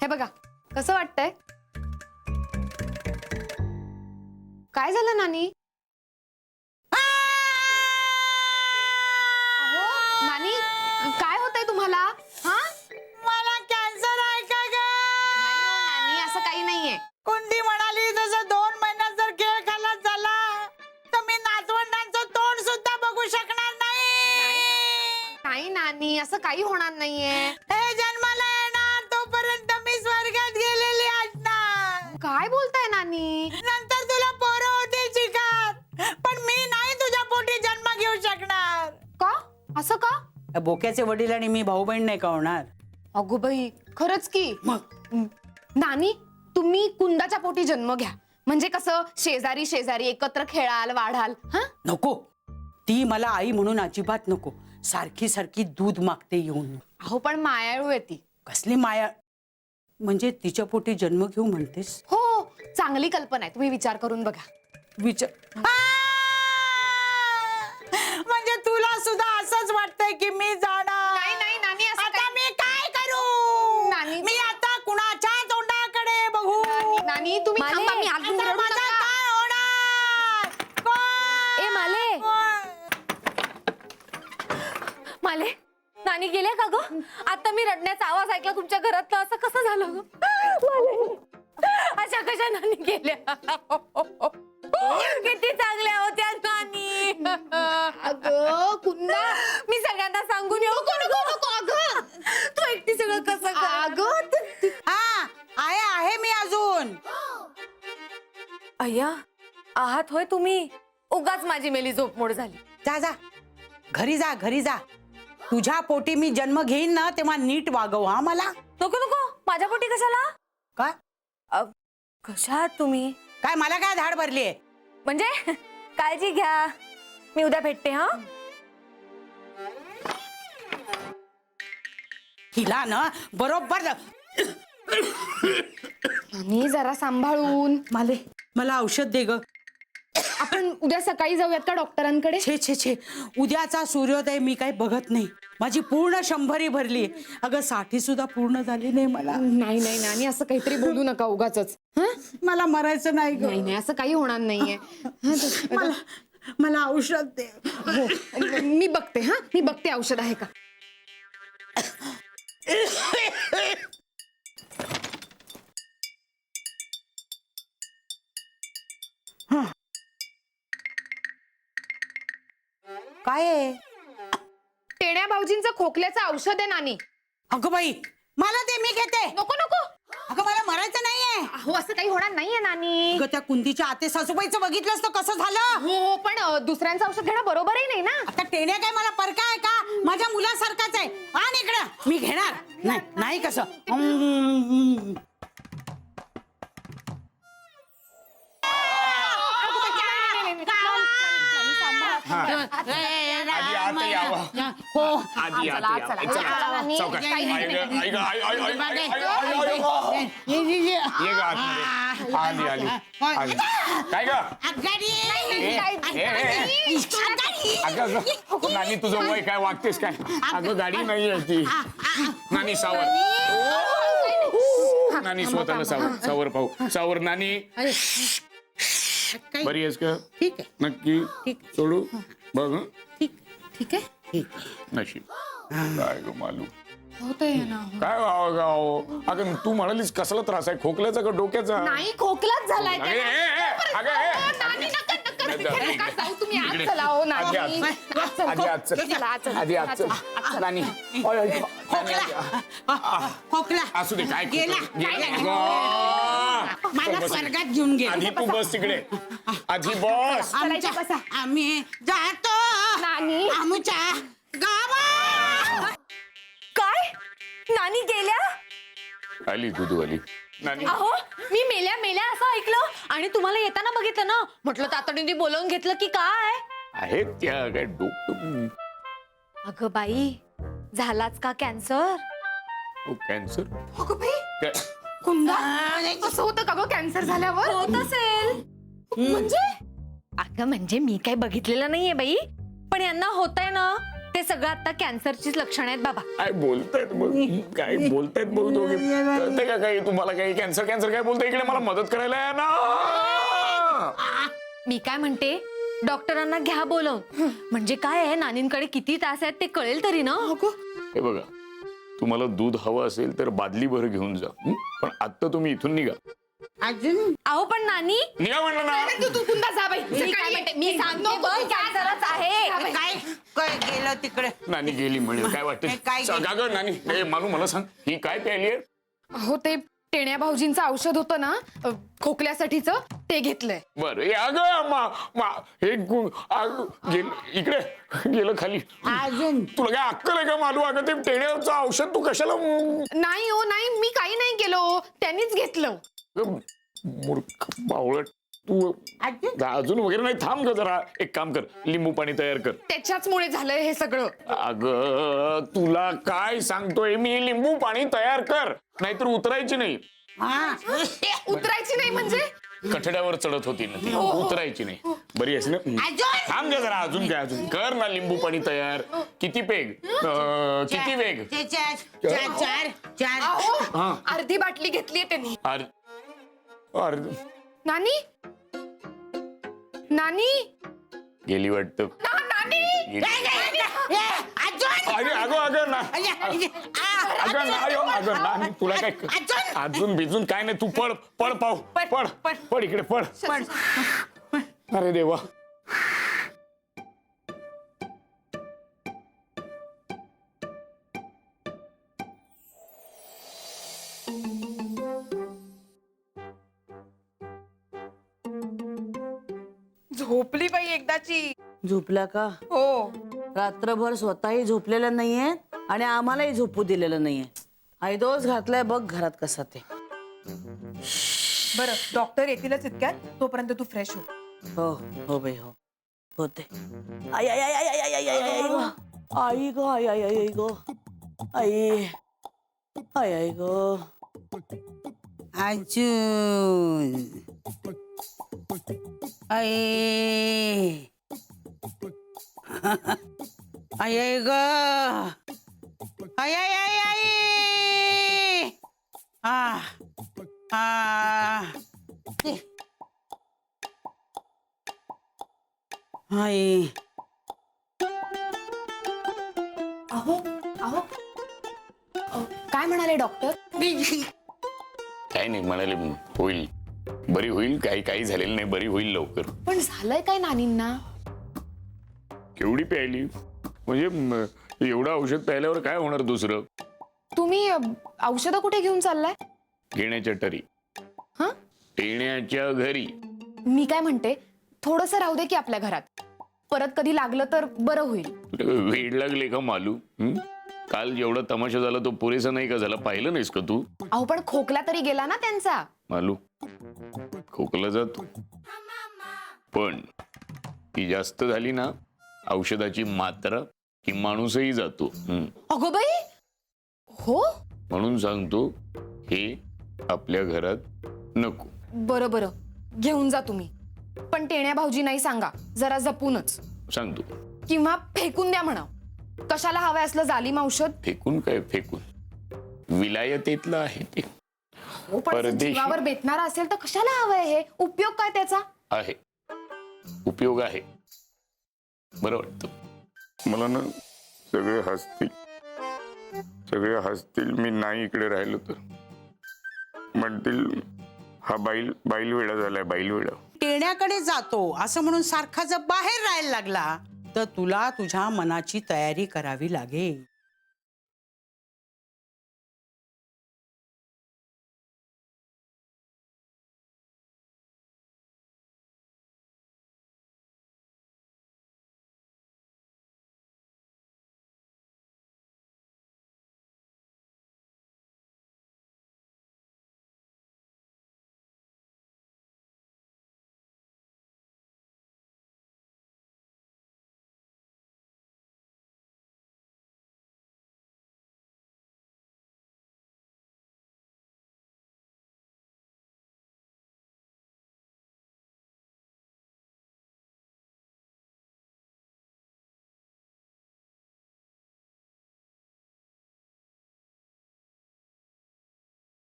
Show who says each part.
Speaker 1: हे बघा कसं वाटतंय? काय झालं नानी? अहो नानी काय होतंय तुम्हाला? हा
Speaker 2: मला कॅन्सर आहे का ग?
Speaker 1: नाही हो नानी, असं काही नाहीये.
Speaker 2: कुंडी म्हणाली जसं 2 महिन्यात जर खेळ खालास झाला तर मी नातवंडांचं तोंड सुद्धा बघू शकणार नाही.
Speaker 1: नाही नानी, असं काही होणार नाहीये.
Speaker 2: हे जन्माला येणार तोपर्यंत मी स्वर्गात गेलेली असणार.
Speaker 1: काय बोलताय नानी?
Speaker 2: नंतर तुला पोरं होतील चिकार, पण मी नाही तुझ्या पोटी जन्म घेऊ शकणार.
Speaker 1: का? असं का?
Speaker 2: बोक्याचे वडील आणि मी भाऊ बहीण नाही का होणार?
Speaker 1: अगो बाई, खरंच की.
Speaker 2: मग
Speaker 1: नानी तुम्ही कुंदाच्या पोटी जन्म घ्या, म्हणजे कसं शेजारी शेजारी एकत्र खेळाल वाढाल. हा
Speaker 2: नको, ती मला आई म्हणून अजिबात नको. सारखी सारखी दूध मागते येऊन.
Speaker 1: अहो पण मायाळू आहे ती.
Speaker 2: कसली माया? म्हणजे तिच्या पोटी जन्म घेऊ म्हणतेस?
Speaker 1: हो, चांगली कल्पना आहे, तुम्ही विचार करून बघा.
Speaker 2: विचार म्हणजे तुला सुद्धा असंच वाटतंय की मी जाणार?
Speaker 1: नाही नाही नानी, असं
Speaker 2: आता मी काय करू?
Speaker 1: नानी,
Speaker 2: मी आता कुणाच्या तोंडाकडे बघू?
Speaker 1: नानी तुम्ही
Speaker 3: माले,
Speaker 1: थांबा, मी अजून
Speaker 2: आता
Speaker 1: रडू
Speaker 2: माझं
Speaker 1: नका.
Speaker 2: काय होणार?
Speaker 3: ए माले, माले नानी गेल्या का ग? आता मी रडण्याचा आवाज ऐकला तुमच्या घरात, असं कसं झालं ग? माले, अशा कशा नानी गेल्या? किती चांगल्या होत्या नानी.
Speaker 1: अगं कुंदा,
Speaker 3: मी सगळ्यांना सांगून येऊ.
Speaker 1: अगं
Speaker 3: तू एकटी सगळं कसं कर?
Speaker 1: अगं
Speaker 2: हा आहे मी अजून.
Speaker 3: अय्या, आहात होय तुम्ही? उगाच माझी मेली झोपमोड झाली.
Speaker 2: जा जा घरी जा, घरी जा. तुझ्या पोटी मी जन्म घेईन ना तेव्हा नीट वागव हा मला.
Speaker 3: नको नको, माझ्या पोटी कशाला?
Speaker 2: का?
Speaker 3: कशा आहात तुम्ही?
Speaker 2: काय मला काय धाड भरलीये?
Speaker 3: म्हणजे काळजी घ्या, मी उद्या भेटते. हा
Speaker 2: हिला ना बरोबर
Speaker 1: नानी जरा सांभाळून.
Speaker 2: मला औषध दे ग.
Speaker 1: आपण उद्या सकाळी जाऊयात का डॉक्टरांकडे?
Speaker 2: छे छे छे, उद्याचा सूर्योदय मी काही बघत नाही. माझी पूर्ण 100 भरली. अगं 60 सुद्धा पूर्ण झाली नाही मला.
Speaker 1: नाही नाही नानी, असं काहीतरी बोलू नका उगाचच.
Speaker 2: मला मरायचं नाही ग.
Speaker 1: नाही नाही, असं काही होणार नाहीये.
Speaker 2: मला औषध दे.
Speaker 1: हो, मी बघते. हा मी बघते औषध आहे का.
Speaker 2: काय आहे?
Speaker 1: टेण्या भाऊजींचं खोकल्याचं औषध आहे नानी.
Speaker 2: अगं बाई, मला ते मी घेते.
Speaker 1: नको नको,
Speaker 2: अगं मला मरायचं नाहीये.
Speaker 1: अहो असं काही होणार नाहीये नानी.
Speaker 2: अगं त्या कुंतीच्या आते सासूबाईचं बघितलंस तर कसं झालं?
Speaker 1: हो हो, पण दुसऱ्यांचं औषध घेणं बरोबरही नाही ना.
Speaker 2: आता टेण्या काय मला परका आहे का? माझ्या मुलासारखाच आहे. आण इकडं, मी घेणार. नाही नाही कसं.
Speaker 4: आधी आत यावं. आधी आत यावं. चला, चौकात. ऐक, ये ग आतमध्ये. आली. काय ग? अगं नानी, तुझं वय काय, वागतेस काय? अगं गाडी नाही आहे ती. नानी सावर. नानी स्वतःला सावर पाहू. सावर नानी. बरी आहेस का?
Speaker 2: ठीक आहे.
Speaker 4: नक्की सोडू बघ.
Speaker 1: ठीक आहे.
Speaker 4: नशीब काय ग मालू.
Speaker 1: होतंय ना.
Speaker 4: काय गाव. अगं तू म्हणालीस कसला त्रास आहे? खोकल्याचा का डोक्याचा?
Speaker 1: नाही, खोकलाच झालाय.
Speaker 4: अगे,
Speaker 1: नानी, नका, नका, नका जाऊ तुम्ही. आत चला हो नानी.
Speaker 4: आधी
Speaker 1: आत चला.
Speaker 4: आधी आजचं.
Speaker 1: चला, आत चला.
Speaker 4: आधी आजचं.
Speaker 1: आत चला.
Speaker 4: नानी.
Speaker 2: खोकला
Speaker 4: असू दे, काय
Speaker 2: गेला. मला स्वर्गात घेऊन गेला.
Speaker 4: आधी तू बस तिकडे. आधी बस.
Speaker 1: बसा.
Speaker 2: आम्ही जातो
Speaker 1: नानी.
Speaker 2: आमच्या गावात.
Speaker 3: काय? नानी गेल्या?
Speaker 4: आली दुधू आली. नानी.
Speaker 3: अहो, मी मेल्या मेल्या असं ऐकलं आणि तुम्हाला येताना बघितलं ना, म्हटलं तातडीने बोलवून घेतलं की काय?
Speaker 4: आहेत त्या काय डोकं.
Speaker 3: अगं बाई, झालाच का कॅन्सर?
Speaker 4: कॅन्सर.
Speaker 1: अगं बाई,
Speaker 4: काय?
Speaker 1: कुंदा असं होतं का गं कॅन्सर झाल्यावर?
Speaker 3: होत असेल
Speaker 1: म्हणजे
Speaker 3: अगं, म्हणजे मी काही बघितलेलं नाहीये बाई, पण यांना होतंय ना ते सगळं आता कॅन्सरचीच लक्षणं आहेत बाबा.
Speaker 4: काय बोलतायत मग काय बोलतायत बोल दोघे कळतंय का काही तुम्हाला काही कॅन्सर कॅन्सर काय बोलताय इकडे मला मदत करायला या ना.
Speaker 3: मी काय म्हणते डॉक्टरांना घ्या बोलवून. म्हणजे काय आहे नानींकडे किती तास आहेत ते कळेल तरी ना.
Speaker 4: हे बघा तुम्हाला दूध हवं असेल तर बादली भर घेऊन जा पण आता तुम्ही इथून निघा.
Speaker 2: अजून
Speaker 3: अहो पण नानी
Speaker 4: निघा म्हणलं ना.
Speaker 1: तू कुंदा जा बाई.
Speaker 3: मी काय म्हणते मी सांगते बघ कॅन्सरच आहे.
Speaker 2: काय काय गेलं तिकडे
Speaker 4: नानी गेली म्हणजे काय वाटतं
Speaker 2: काय गेली?
Speaker 4: ग नानी हे मला सांग ही काय प्यायली आहे.
Speaker 1: अहो ते टेण्या भाऊजींचं औषध होतं ना खोकल्यासाठीच ते घेतलंय.
Speaker 4: बर हे इकडे गेलं खाली.
Speaker 2: अजून
Speaker 4: तुला काय अक्कल आहे का मालू अगं ते टेण्याचं औषध तू कशाला
Speaker 1: नाही हो नाही मी काही नाही केलो त्यांनीच घेतलं.
Speaker 4: मूर्ख बावळट तू अजून वगैरे नाही थांब ग जरा एक काम कर लिंबू पाणी तयार कर.
Speaker 1: त्याच्याचमुळे झालंय हे सगळं.
Speaker 4: अगं तुला काय सांगतोय मी लिंबू पाणी तयार कर नाहीतर उतरायची नाही.
Speaker 1: उतरायची नाही म्हणजे
Speaker 4: कठड्यावर चढत होती ना ती उतरायची नाही. बरी आहेस ना थांब ग जरा अजून काय अजून कर ना लिंबू पाणी तयार. किती पेग किती वेग
Speaker 2: चार चार
Speaker 1: अहो अर्धी बाटली घेतलीये त्यांनी.
Speaker 4: अरे
Speaker 1: नानी नानी
Speaker 4: गेली वाटतं.
Speaker 1: नानी
Speaker 4: अरे अगं ना अगं ना तुला काय अजून बिजून काय नाही तू पळ पळ पाहू पळ इकडे पळ. अरे देवा
Speaker 1: झोपली बाई एकदाची.
Speaker 2: झोपला का?
Speaker 1: हो
Speaker 2: रात्रभर स्वतःही झोपलेलं नाहीये आणि आम्हालाही झोपू दिलेलं नाहीये. आयदोस घातलाय बघ घरात कसा ते.
Speaker 5: बरं डॉक्टर येतीलच इतक्यात तोपर्यंत तू फ्रेश हो.
Speaker 2: हो हो बाई हो होते. आई आई आई आई आई आई आई आई गो आई गो आई आई आई गो आई आई आई गो अजून आई आई आई ग आई आई आई आई आ आ आई
Speaker 1: अहो अहो काय म्हणाले डॉक्टर.
Speaker 4: काही नाही म्हणाले होईल बरी होईल काही झालेलं नाही बरी होईल लवकर.
Speaker 1: पण झालंय काय नानींना.
Speaker 4: केवढी प्यायली म्हणजे एवढं औषध प्यायल्यावर काय होणार दुसरं.
Speaker 1: तुम्ही औषधं कुठे घेऊन चाललाय.
Speaker 4: घेण्याच्या टरी
Speaker 1: हा
Speaker 4: टेण्याच्या घरी.
Speaker 1: मी काय म्हणते थोडस राहू दे की आपल्या घरात परत कधी लागलं तर बरं होईल.
Speaker 4: तुला वेड लागले का मालू. काल जेवढा तमाशा झाला तो पुरेसा नाही का झाला पाहिलं नाहीस का तू.
Speaker 1: अहो पण खोकला तरी गेला ना त्यांचा.
Speaker 4: मालू खोकला जातो पण ती जास्त झाली ना औषधाची मात्रा की माणूसही जातो.
Speaker 1: अगो बाई हो
Speaker 4: म्हणून सांगतो हे आपल्या घरात नको.
Speaker 1: बरं बरं घेऊन जा तुम्ही पण टेण्या भाऊजी नाही सांगा जरा जपूनच.
Speaker 4: सांगतो
Speaker 1: किंवा फेकून द्या म्हणा. कशाला हवंय असलं जालिम औषध.
Speaker 4: फेकून काय फेकून विलायतेतलं आहे ते.
Speaker 1: हो, पण
Speaker 4: परदेशी.
Speaker 1: जीवावर बेतणारा असेल तर कशाला हवंय हे. उपयोग काय त्याचा.
Speaker 4: आहे उपयोग आहे. बरं वाटतं मला ना. सगळे हसतील मी नाही इकडे राहिलो तर म्हणतील हा बाईल वेळा झालाय बाईल वेळा.
Speaker 2: टेण्याकडे जातो असं म्हणून सारखा जर बाहेर राहायला लागला तर तुला तुझ्या मनाची तयारी करावी लागेल.